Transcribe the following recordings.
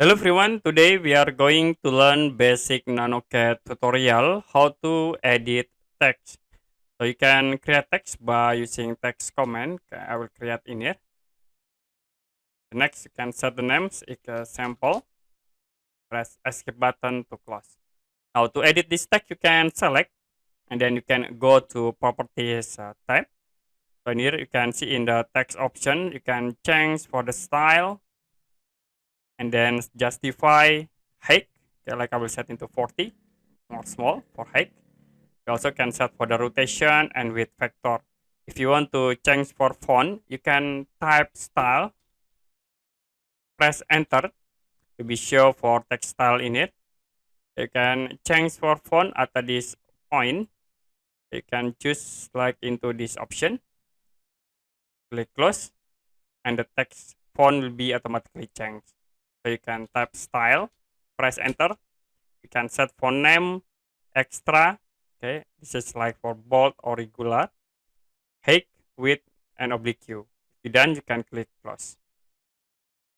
Hello everyone, today we are going to learn basic NanoCAD tutorial how to edit text. So you can create text by using text command. Okay, I will create in here. Next you can set the names equal sample. Press escape button to close. Now to edit this text you can select and then you can go to properties tab. So in here you can see in the text option you can change for the style and then justify height. Okay, like I will set into 40 or small for height. You also can set for the rotation and width factor. If you want to change for font, you can type style, press enter to be sure for text style in it. You can change for font at this point. You can choose like into this option. Click close and the text font will be automatically changed. So you can type style, press enter. You can set font name, extra. Okay, this is like for bold or regular. Height, width, and oblique. If you're done, you can click close.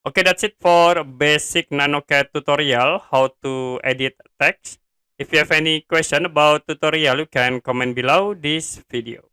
Okay, that's it for basic NanoCAD tutorial, how to edit text. If you have any question about tutorial, you can comment below this video.